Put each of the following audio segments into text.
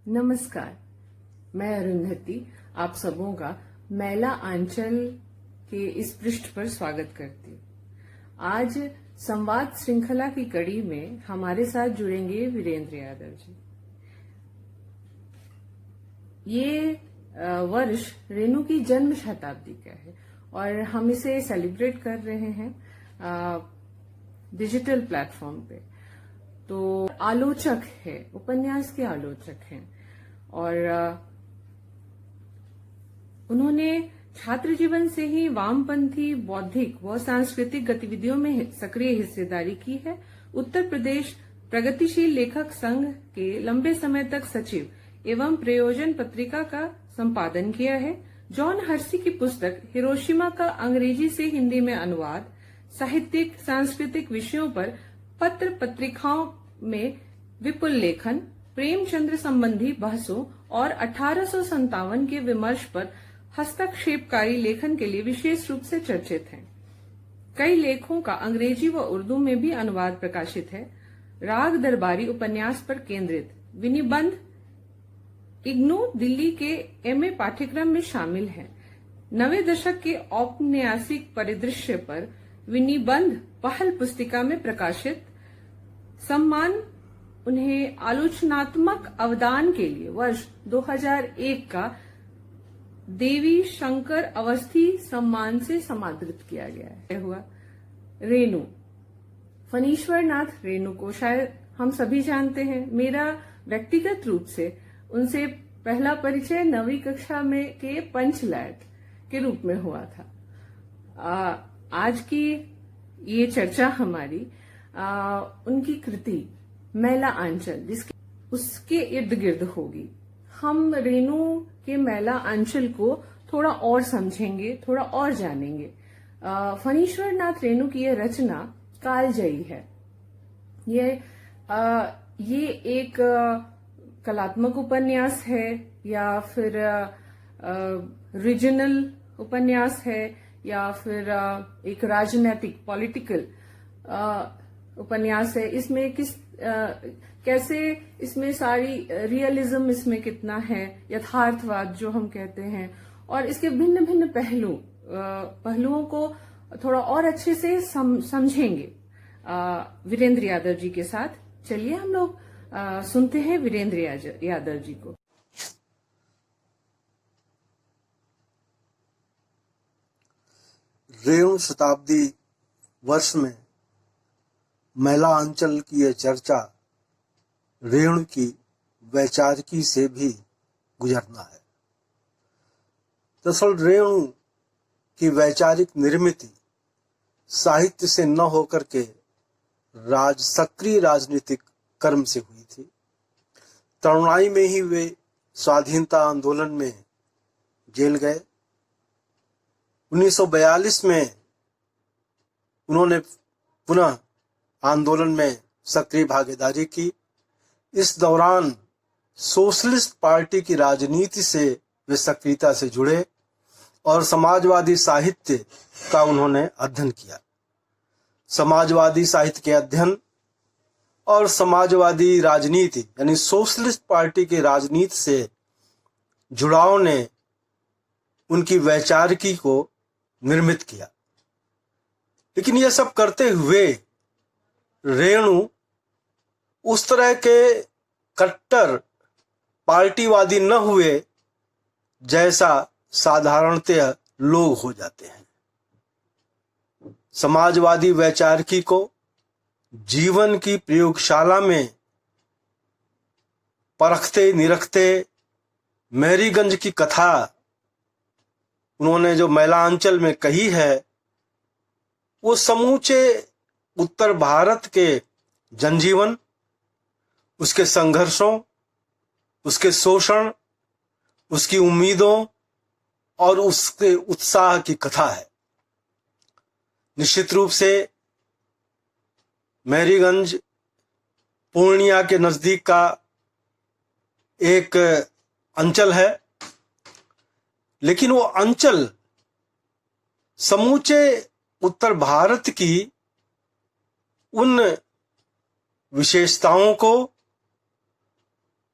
नमस्कार, मैं अरुंधति आप सबों का मैला आंचल के इस पृष्ठ पर स्वागत करती हूँ। आज संवाद श्रृंखला की कड़ी में हमारे साथ जुड़ेंगे वीरेंद्र यादव जी। ये वर्ष रेणु की जन्म शताब्दी का है और हम इसे सेलिब्रेट कर रहे हैं डिजिटल प्लेटफॉर्म पे। तो आलोचक है, उपन्यास के आलोचक हैं और उन्होंने छात्र जीवन से ही वामपंथी बौद्धिक व सांस्कृतिक गतिविधियों में सक्रिय हिस्सेदारी की है। उत्तर प्रदेश प्रगतिशील लेखक संघ के लंबे समय तक सचिव एवं प्रयोजन पत्रिका का संपादन किया है। जॉन हर्सी की पुस्तक हिरोशिमा का अंग्रेजी से हिंदी में अनुवाद, साहित्यिक सांस्कृतिक विषयों पर पत्र पत्रिकाओं में विपुल लेखन, प्रेमचंद्र संबंधी बहसों और 1857 के विमर्श पर हस्तक्षेपकारी लेखन के लिए विशेष रूप से चर्चित हैं। कई लेखों का अंग्रेजी व उर्दू में भी अनुवाद प्रकाशित है। राग दरबारी उपन्यास पर केंद्रित विनिबंध इग्नू दिल्ली के एमए पाठ्यक्रम में शामिल है। नवे दशक के औपन्यासिक परिदृश्य पर विनिबंध पहल पुस्तिका में प्रकाशित। सम्मान उन्हें आलोचनात्मक अवदान के लिए वर्ष 2001 का देवी शंकर अवस्थी सम्मान से सम्मानित किया गया है। हुआ रेणु, फणीश्वर नाथ रेणु को शायद हम सभी जानते हैं। मेरा व्यक्तिगत रूप से उनसे पहला परिचय 9वीं कक्षा में के पंचलैट के रूप में हुआ था। आज की ये चर्चा हमारी उनकी कृति मैला आंचल उसके इर्द गिर्द होगी। हम रेणु के मैला आंचल को थोड़ा और समझेंगे, थोड़ा और जानेंगे। फणीश्वर नाथ रेणु की यह रचना कालजयी है। ये एक कलात्मक उपन्यास है या फिर रीजनल उपन्यास है या फिर एक राजनैतिक पॉलिटिकल उपन्यास है। इसमें कैसे इसमें सारी रियलिज्म इसमें कितना है, यथार्थवाद जो हम कहते हैं, और इसके भिन्न भिन्न पहलुओं को थोड़ा और अच्छे से समझेंगे वीरेंद्र यादव जी के साथ। चलिए हम लोग सुनते हैं वीरेंद्र यादव जी को। रेणु शताब्दी वर्ष में मैला आंचल की यह चर्चा रेणु की वैचारिकी से भी गुजरना है। दरअसल रेणु की वैचारिक निर्मिति साहित्य से न होकर के सक्रिय राजनीतिक कर्म से हुई थी। तरुणाई में ही वे स्वाधीनता आंदोलन में जेल गए। 1942 में उन्होंने पुनः आंदोलन में सक्रिय भागीदारी की। इस दौरान सोशलिस्ट पार्टी की राजनीति से वे सक्रियता से जुड़े और समाजवादी साहित्य का उन्होंने अध्ययन किया। समाजवादी साहित्य के अध्ययन और समाजवादी राजनीति यानी सोशलिस्ट पार्टी की राजनीति से जुड़ाव ने उनकी वैचारिकी को निर्मित किया। लेकिन यह सब करते हुए रेणु उस तरह के कट्टर पार्टीवादी न हुए जैसा साधारणतः लोग हो जाते हैं। समाजवादी वैचारिकी को जीवन की प्रयोगशाला में परखते निरखते मैरीगंज की कथा उन्होंने जो मैलांचल में कही है, वो समूचे उत्तर भारत के जनजीवन, उसके संघर्षों, उसके शोषण, उसकी उम्मीदों और उसके उत्साह की कथा है। निश्चित रूप से मैरीगंज पूर्णिया के नजदीक का एक अंचल है, लेकिन वो अंचल समूचे उत्तर भारत की उन विशेषताओं को,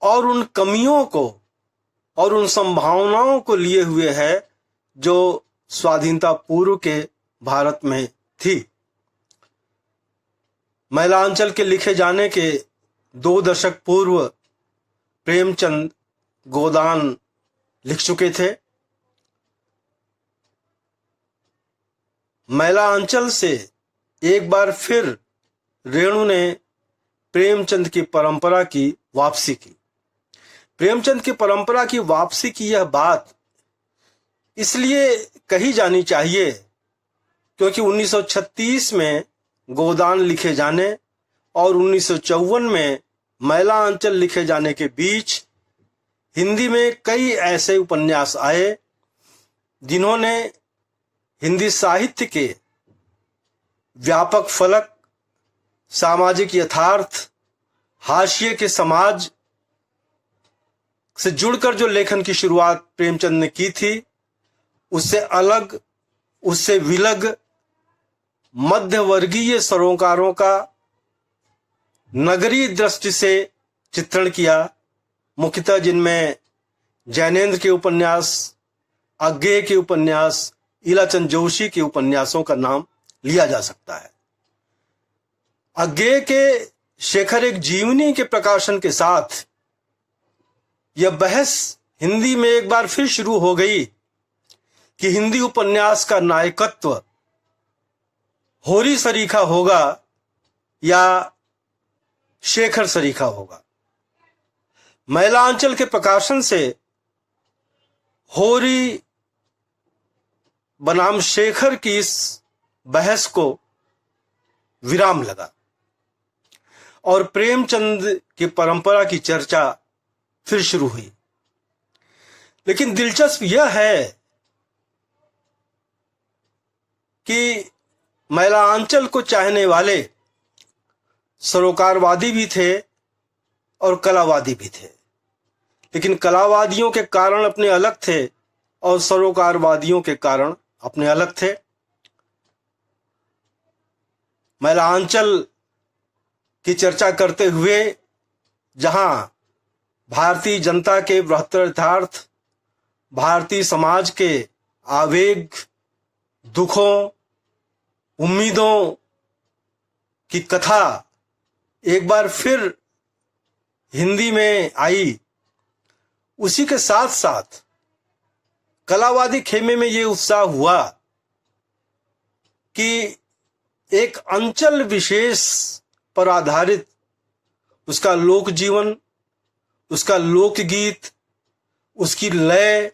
और उन कमियों को और उन संभावनाओं को लिए हुए है जो स्वाधीनता पूर्व के भारत में थी। मैलांचल के लिखे जाने के 2 दशक पूर्व प्रेमचंद गोदान लिख चुके थे। मैलांचल से एक बार फिर रेणु ने प्रेमचंद की परंपरा की वापसी की। प्रेमचंद की परंपरा की वापसी की यह बात इसलिए कही जानी चाहिए क्योंकि 1936 में गोदान लिखे जाने और 1954 में मैलांचल लिखे जाने के बीच हिंदी में कई ऐसे उपन्यास आए जिन्होंने हिंदी साहित्य के व्यापक फलक, सामाजिक यथार्थ, हाशिए के समाज से जुड़कर जो लेखन की शुरुआत प्रेमचंद ने की थी, उससे अलग, उससे विलग मध्यवर्गीय सरोकारों का नगरीय दृष्टि से चित्रण किया, मुख्यतः जिनमें जैनेन्द्र के उपन्यास, अज्ञेय के उपन्यास, इलाचंद जोशी के उपन्यासों का नाम लिया जा सकता है। अज्ञेय के शेखर एक जीवनी के प्रकाशन के साथ यह बहस हिंदी में एक बार फिर शुरू हो गई कि हिंदी उपन्यास का नायकत्व होरी सरीखा होगा या शेखर सरीखा होगा। मैलांचल के प्रकाशन से होरी बनाम शेखर की इस बहस को विराम लगा और प्रेमचंद की परंपरा की चर्चा फिर शुरू हुई। लेकिन दिलचस्प यह है कि मैलांचल को चाहने वाले सरोकारवादी भी थे और कलावादी भी थे, लेकिन कलावादियों के कारण अपने अलग थे और सरोकारवादियों के कारण अपने अलग थे। मैलांचल की चर्चा करते हुए जहां भारतीय जनता के बृहत्तर यथार्थ, भारतीय समाज के आवेग, दुखों, उम्मीदों की कथा एक बार फिर हिंदी में आई, उसी के साथ साथ कलावादी खेमे में ये उत्साह हुआ कि एक अंचल विशेष पर आधारित उसका लोक जीवन, उसका लोकगीत, उसकी लय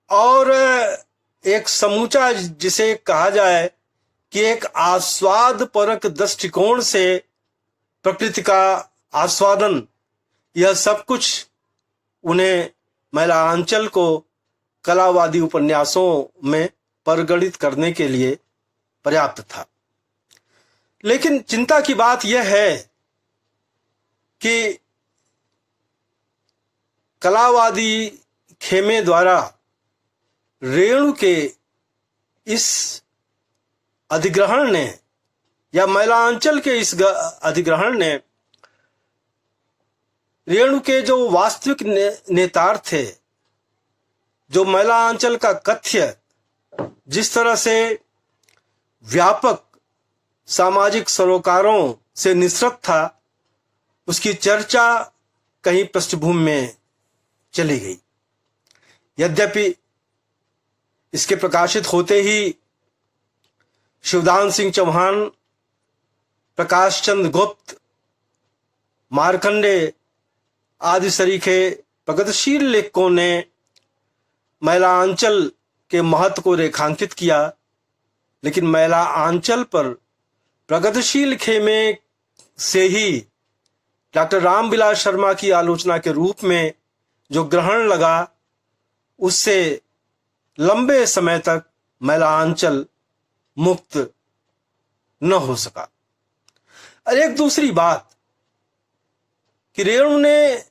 और एक समूचा जिसे कहा जाए कि एक आस्वाद परक दृष्टिकोण से प्रकृति का आस्वादन, यह सब कुछ उन्हें मैलांचल को कलावादी उपन्यासों में परगणित करने के लिए पर्याप्त था। लेकिन चिंता की बात यह है कि कलावादी खेमे द्वारा रेणु के इस अधिग्रहण ने या मैलांचल के इस अधिग्रहण ने रेणु के जो वास्तविक नेतार्थ थे, जो मैलांचल का कथ्य जिस तरह से व्यापक सामाजिक सरोकारों से निसृत था, उसकी चर्चा कहीं पृष्ठभूमि में चली गई। यद्यपि इसके प्रकाशित होते ही शिवदान सिंह चौहान, प्रकाश चंद्र गुप्त, मार्कंडे आदि सरीखे प्रगतिशील लेखकों ने मैलांचल के महत्व को रेखांकित किया, लेकिन मैलांचल पर प्रगतिशील खेमे से ही डॉक्टर रामविलास शर्मा की आलोचना के रूप में जो ग्रहण लगा, उससे लंबे समय तक मैलांचल मुक्त न हो सका। और एक दूसरी बात कि रेणु ने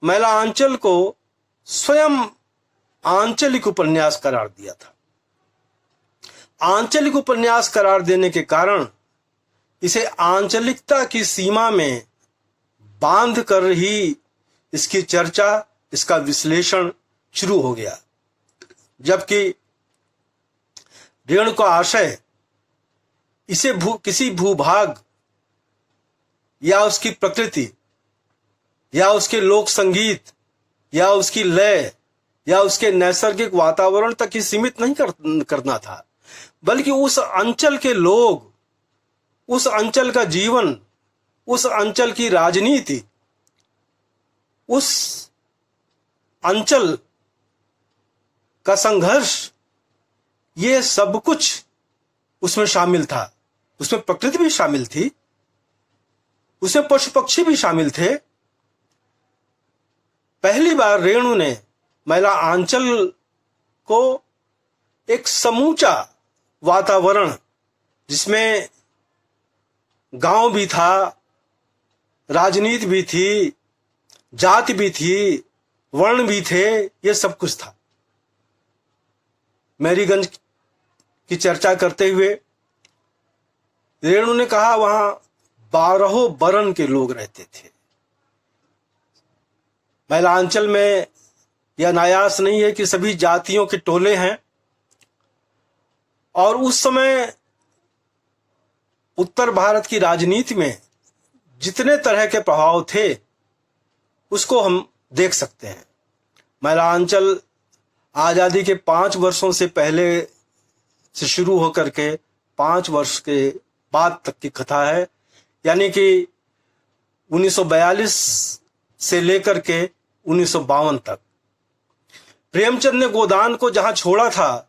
मैलांचल को स्वयं आंचलिक उपन्यास करार दिया था। आंचलिक उपन्यास करार देने के कारण इसे आंचलिकता की सीमा में बांध कर ही इसकी चर्चा, इसका विश्लेषण शुरू हो गया। जबकि रेणु का आशय इसे किसी भूभाग या उसकी प्रकृति या उसके लोक संगीत या उसकी लय या उसके नैसर्गिक वातावरण तक ही सीमित नहीं करना था, बल्कि उस अंचल के लोग, उस अंचल का जीवन, उस अंचल की राजनीति, उस अंचल का संघर्ष, ये सब कुछ उसमें शामिल था। उसमें प्रकृति भी शामिल थी, उसमें पशु पक्षी भी शामिल थे। पहली बार रेणु ने महिला आंचल को एक समूचा वातावरण, जिसमें गांव भी था, राजनीति भी थी, जाति भी थी, वर्ण भी थे, ये सब कुछ था। मैरीगंज की चर्चा करते हुए रेणु ने कहा वहां 12 बरन के लोग रहते थे। महिलांचल में यह नायास नहीं है कि सभी जातियों के टोले हैं, और उस समय उत्तर भारत की राजनीति में जितने तरह के प्रभाव थे उसको हम देख सकते हैं। महिलांचल आजादी के 5 वर्षों से पहले से शुरू होकर के 5 वर्ष के बाद तक की कथा है, यानी कि 1942 से लेकर के 1952 तक। प्रेमचंद ने गोदान को जहां छोड़ा था,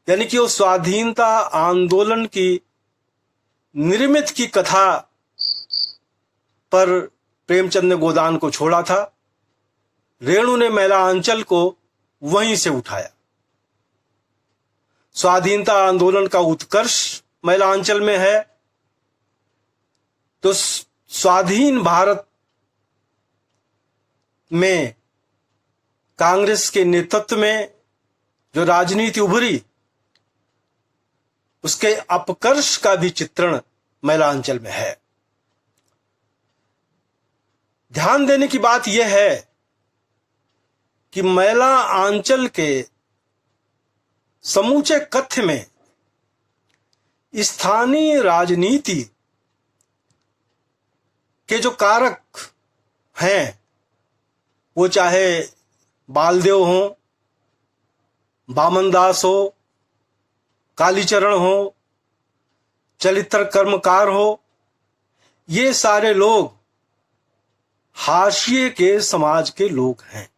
यानी कि वो स्वाधीनता आंदोलन की निर्मित की कथा पर प्रेमचंद ने गोदान को छोड़ा था, रेणु ने महिलांचल को वहीं से उठाया। स्वाधीनता आंदोलन का उत्कर्ष महिलांचल में है, तो स्वाधीन भारत में कांग्रेस के नेतृत्व में जो राजनीति उभरी, उसके अपकर्ष का भी चित्रण महिलांचल में है। ध्यान देने की बात यह है कि महिला आंचल के समूचे कथ्य में स्थानीय राजनीति के जो कारक हैं, वो चाहे बालदेव हो, बामनदास हो, कालीचरण हो, चरित्र कर्मकार हो, ये सारे लोग हाशिए के समाज के लोग हैं।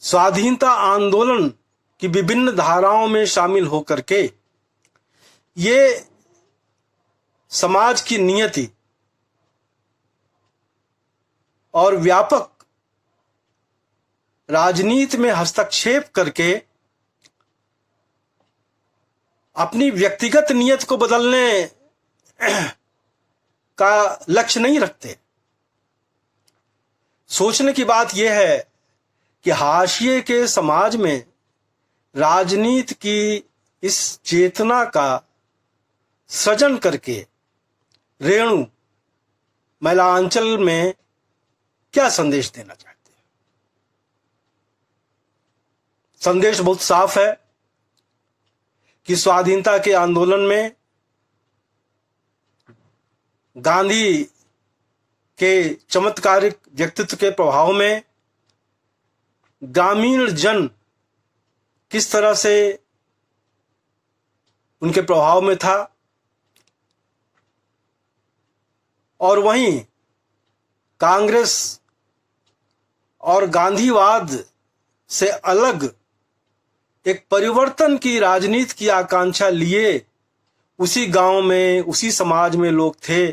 स्वाधीनता आंदोलन की विभिन्न धाराओं में शामिल होकर के ये समाज की नियति और व्यापक राजनीति में हस्तक्षेप करके अपनी व्यक्तिगत नियत को बदलने का लक्ष्य नहीं रखते। सोचने की बात यह है कि हाशिए के समाज में राजनीति की इस चेतना का सृजन करके रेणु महिलांचल में क्या संदेश देना चाहते हैं। संदेश बहुत साफ है कि स्वाधीनता के आंदोलन में गांधी के चमत्कारिक व्यक्तित्व के प्रभाव में ग्रामीण जन किस तरह से उनके प्रभाव में था, और वहीं कांग्रेस और गांधीवाद से अलग एक परिवर्तन की राजनीति की आकांक्षा लिए उसी गांव में, उसी समाज में लोग थे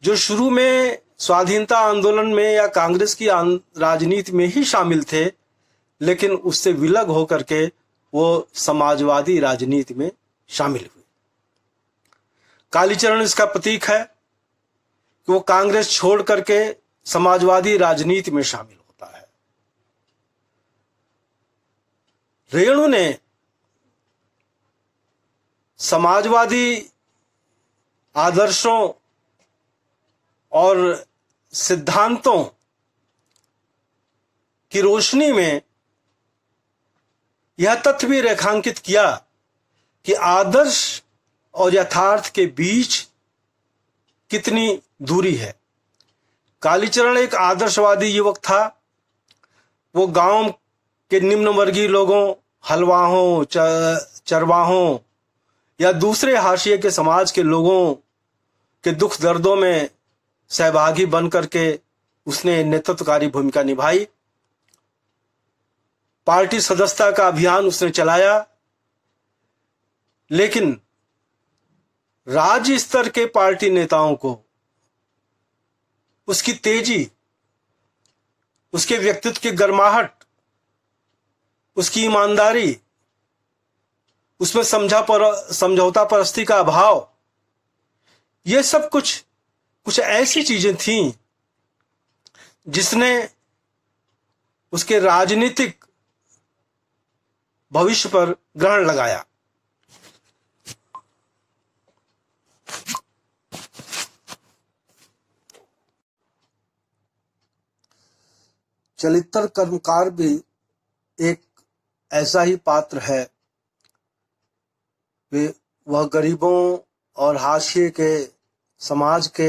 जो शुरू में स्वाधीनता आंदोलन में या कांग्रेस की राजनीति में ही शामिल थे, लेकिन उससे विलग होकर के वो समाजवादी राजनीति में शामिल हुए। कालीचरण इसका प्रतीक है कि वो कांग्रेस छोड़ करके समाजवादी राजनीति में शामिल होता है। रेणु ने समाजवादी आदर्शों और सिद्धांतों की रोशनी में यह तथ्य भी रेखांकित किया कि आदर्श और यथार्थ के बीच कितनी दूरी है। कालीचरण एक आदर्शवादी युवक था। वो गांव के निम्न वर्गीय लोगों, हलवाहों, चरवाहों या दूसरे हाशिए के समाज के लोगों के दुख दर्दों में सहभागी बन करके उसने नेतृत्वकारी भूमिका निभाई। पार्टी सदस्यता का अभियान उसने चलाया, लेकिन राज्य स्तर के पार्टी नेताओं को उसकी तेजी, उसके व्यक्तित्व की गर्माहट, उसकी ईमानदारी, उसमें समझौता परस्ती का अभाव, ये सब कुछ ऐसी चीजें थीं जिसने उसके राजनीतिक भविष्य पर ग्रहण लगाया। चरित्र कर्मकार भी एक ऐसा ही पात्र है। वह गरीबों और हाशिए के समाज के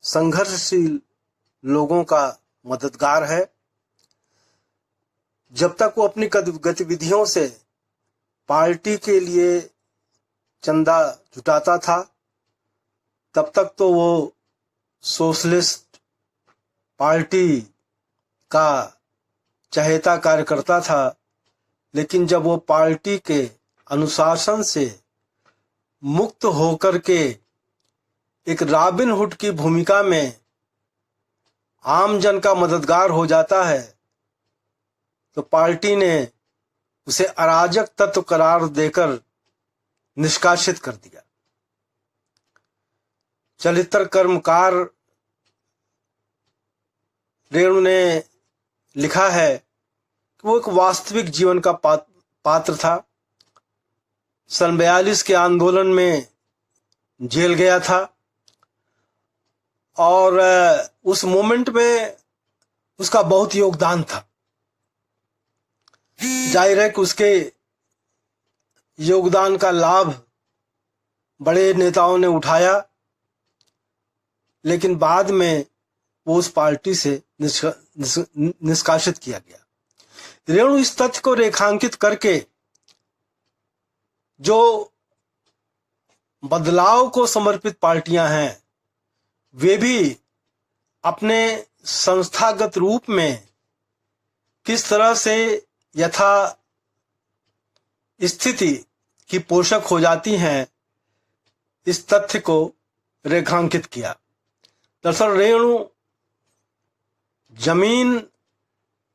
संघर्षशील लोगों का मददगार है। जब तक वो अपनी गतिविधियों से पार्टी के लिए चंदा जुटाता था, तब तक तो वो सोशलिस्ट पार्टी का चहेता कार्यकर्ता था। लेकिन जब वो पार्टी के अनुशासन से मुक्त होकर के एक रॉबिन हुड की भूमिका में आम जन का मददगार हो जाता है, तो पार्टी ने उसे अराजक तत्व करार देकर निष्कासित कर दिया। चरित्र कर्मकार रेणु ने लिखा है कि वो एक वास्तविक जीवन का पात्र था। सन 42 के आंदोलन में जेल गया था और उस मोमेंट में उसका बहुत योगदान था। जाहिर है कि उसके योगदान का लाभ बड़े नेताओं ने उठाया, लेकिन बाद में वो उस पार्टी से निष्कासित किया गया। रेणु इस तथ्य को रेखांकित करके जो बदलाव को समर्पित पार्टियां हैं, वे भी अपने संस्थागत रूप में किस तरह से यथा स्थिति की पोषक हो जाती हैं, इस तथ्य को रेखांकित किया। दरअसल रेणु जमीन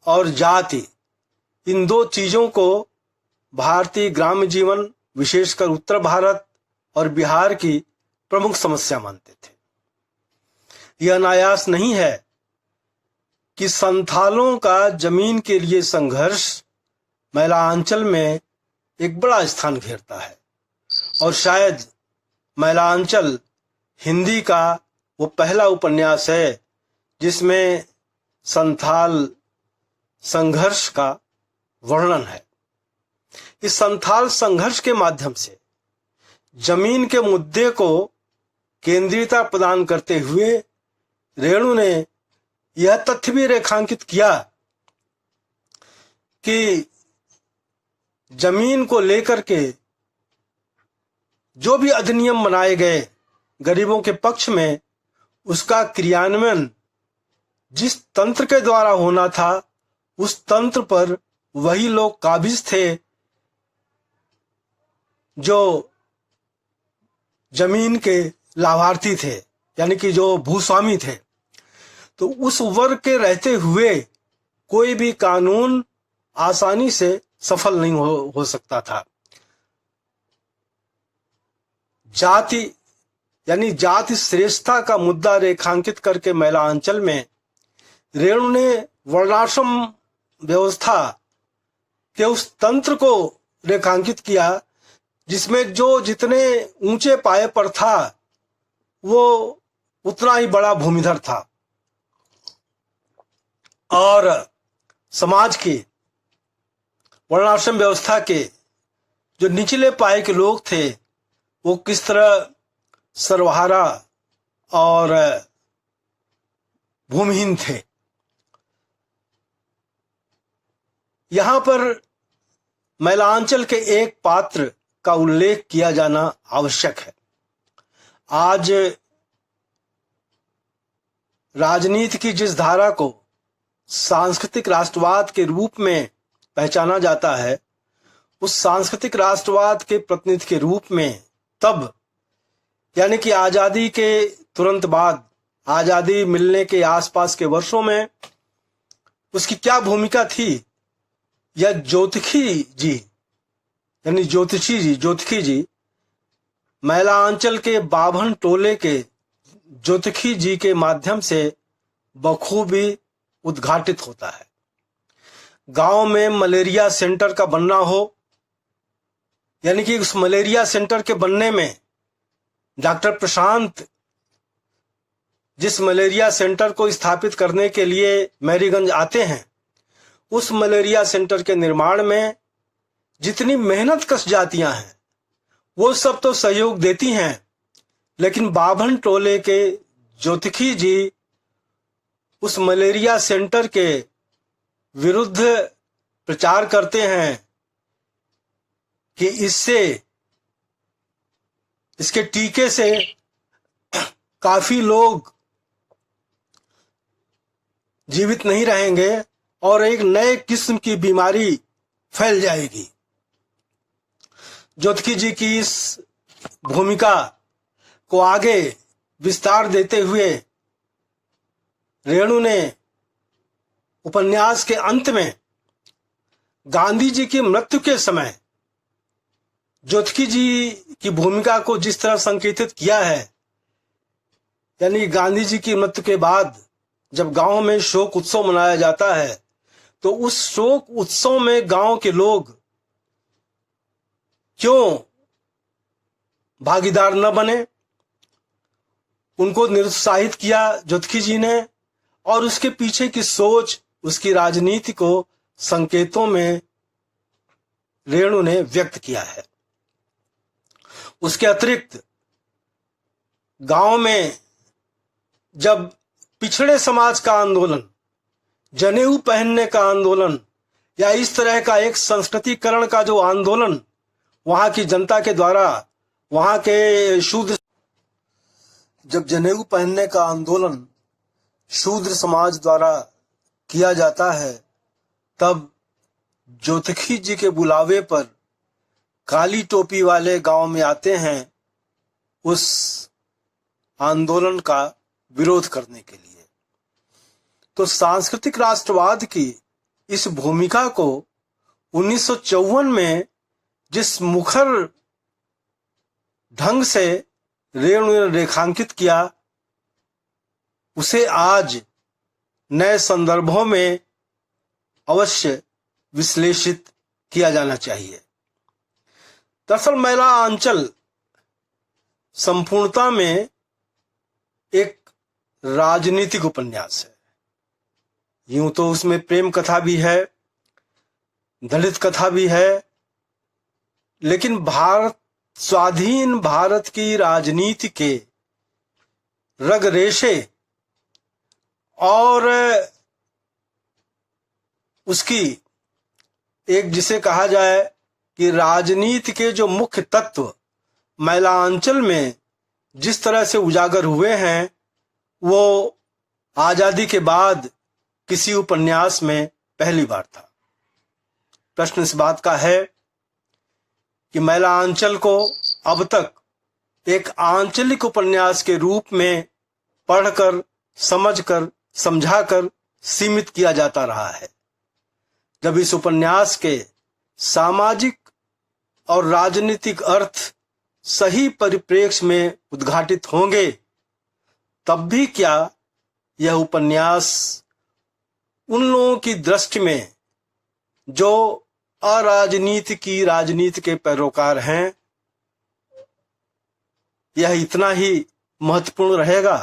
और जाति, इन दो चीजों को भारतीय ग्राम्य जीवन, विशेषकर उत्तर भारत और बिहार की प्रमुख समस्या मानते थे। यह अनायास नहीं है कि संथालों का जमीन के लिए संघर्ष मैलांचल में एक बड़ा स्थान घेरता है, और शायद मैलांचल हिंदी का वो पहला उपन्यास है जिसमें संथाल संघर्ष का वर्णन है। इस संथाल संघर्ष के माध्यम से जमीन के मुद्दे को केंद्रीयता प्रदान करते हुए रेणु ने यह तथ्य भी रेखांकित किया कि जमीन को लेकर के जो भी अधिनियम बनाए गए गरीबों के पक्ष में, उसका क्रियान्वयन जिस तंत्र के द्वारा होना था, उस तंत्र पर वही लोग काबिज थे जो जमीन के लाभार्थी थे, यानी कि जो भूस्वामी थे। तो उस वर्ग के रहते हुए कोई भी कानून आसानी से सफल नहीं हो सकता था। जाति यानी जाति श्रेष्ठता का मुद्दा रेखांकित करके मैलांचल में रेणु ने वर्णाश्रम व्यवस्था के उस तंत्र को रेखांकित किया जिसमें जो जितने ऊंचे पाए पर था वो उतना ही बड़ा भूमिधर था और समाज के वर्णाश्रम व्यवस्था के जो निचले पाए के लोग थे वो किस तरह सर्वहारा और भूमिहीन थे। यहां पर मैलांचल के एक पात्र का उल्लेख किया जाना आवश्यक है। आज राजनीति की जिस धारा को सांस्कृतिक राष्ट्रवाद के रूप में पहचाना जाता है, उस सांस्कृतिक राष्ट्रवाद के प्रतिनिधि के रूप में तब यानी कि आजादी के तुरंत बाद, आजादी मिलने के आसपास के वर्षों में उसकी क्या भूमिका थी, यह ज्योतिषी जी मैलांचल के बाभन टोले के ज्योतिषी जी के माध्यम से बखूबी उद्घाटित होता है। गांव में मलेरिया सेंटर का बनना हो, यानी कि उस मलेरिया सेंटर के बनने में डॉक्टर प्रशांत जिस मलेरिया सेंटर को स्थापित करने के लिए मैरीगंज आते हैं, उस मलेरिया सेंटर के निर्माण में जितनी मेहनत कश जातियां हैं वो सब तो सहयोग देती हैं, लेकिन बाभन टोले के ज्योतिषी जी उस मलेरिया सेंटर के विरुद्ध प्रचार करते हैं कि इसके टीके से काफी लोग जीवित नहीं रहेंगे और एक नए किस्म की बीमारी फैल जाएगी। ज्योतिषी जी की इस भूमिका को आगे विस्तार देते हुए रेणु ने उपन्यास के अंत में गांधी जी की मृत्यु के समय ज्योतिषी जी की भूमिका को जिस तरह संकेतित किया है, यानी गांधी जी की मृत्यु के बाद जब गांव में शोक उत्सव मनाया जाता है तो उस शोक उत्सव में गांव के लोग क्यों भागीदार न बने, उनको निरुत्साहित किया ज्योतिषी जी ने, और उसके पीछे की सोच, उसकी राजनीति को संकेतों में रेणु ने व्यक्त किया है। उसके अतिरिक्त गांव में जब पिछड़े समाज का आंदोलन, जनेऊ पहनने का आंदोलन या इस तरह का एक संस्कृतिकरण का जो आंदोलन वहां की जनता के द्वारा, वहां के शूद्र, जब जनेऊ पहनने का आंदोलन शूद्र समाज द्वारा किया जाता है, तब ज्योतिषी जी के बुलावे पर काली टोपी वाले गांव में आते हैं उस आंदोलन का विरोध करने के लिए। तो सांस्कृतिक राष्ट्रवाद की इस भूमिका को 1954 में जिस मुखर ढंग से रेणु ने रेखांकित किया, उसे आज नए संदर्भों में अवश्य विश्लेषित किया जाना चाहिए। दरअसल मैलांचल संपूर्णता में एक राजनीतिक उपन्यास है। यूं तो उसमें प्रेम कथा भी है, दलित कथा भी है, लेकिन स्वाधीन भारत की राजनीति के रग रेशे और उसकी एक, जिसे कहा जाए कि राजनीति के जो मुख्य तत्व मैलांचल में जिस तरह से उजागर हुए हैं, वो आजादी के बाद किसी उपन्यास में पहली बार था। प्रश्न इस बात का है कि मैलांचल को अब तक एक आंचलिक उपन्यास के रूप में पढ़कर, समझकर, समझाकर सीमित किया जाता रहा है। जब इस उपन्यास के सामाजिक और राजनीतिक अर्थ सही परिप्रेक्ष्य में उद्घाटित होंगे, तब भी क्या यह उपन्यास उन लोगों की दृष्टि में जो अराजनीति की राजनीति के पैरोकार हैं, यह इतना ही महत्वपूर्ण रहेगा?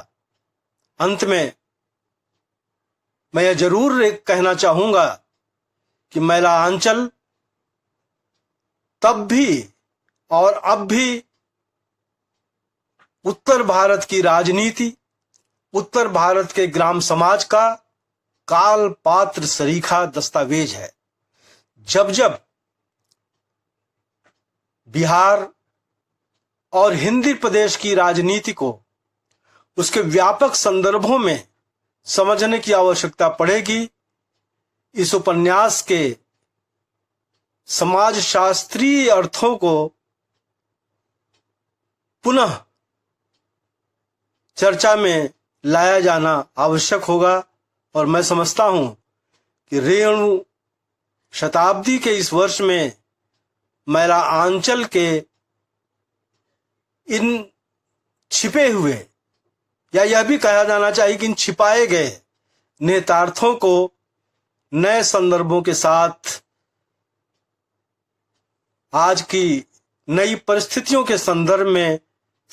अंत में मैं यह जरूर कहना चाहूंगा कि मैला आंचल तब भी और अब भी उत्तर भारत की राजनीति, उत्तर भारत के ग्राम समाज का काल पात्र सरीखा दस्तावेज है। जब जब बिहार और हिंदी प्रदेश की राजनीति को उसके व्यापक संदर्भों में समझने की आवश्यकता पड़ेगी, इस उपन्यास के समाज शास्त्रीय अर्थों को पुनः चर्चा में लाया जाना आवश्यक होगा। और मैं समझता हूं कि रेणु शताब्दी के इस वर्ष में मैला आंचल के इन छिपे हुए, या यह भी कहा जाना चाहिए कि इन छिपाए गए नेतार्थों को नए संदर्भों के साथ आज की नई परिस्थितियों के संदर्भ में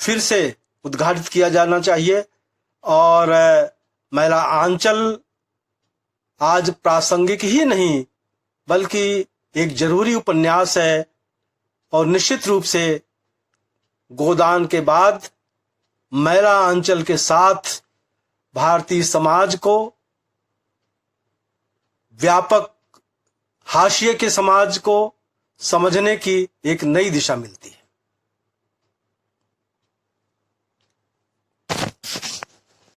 फिर से उद्घाटित किया जाना चाहिए। और मैला आंचल आज प्रासंगिक ही नहीं बल्कि एक जरूरी उपन्यास है, और निश्चित रूप से गोदान के बाद मैला आंचल के साथ भारतीय समाज को, व्यापक हाशिए के समाज को समझने की एक नई दिशा मिलती है।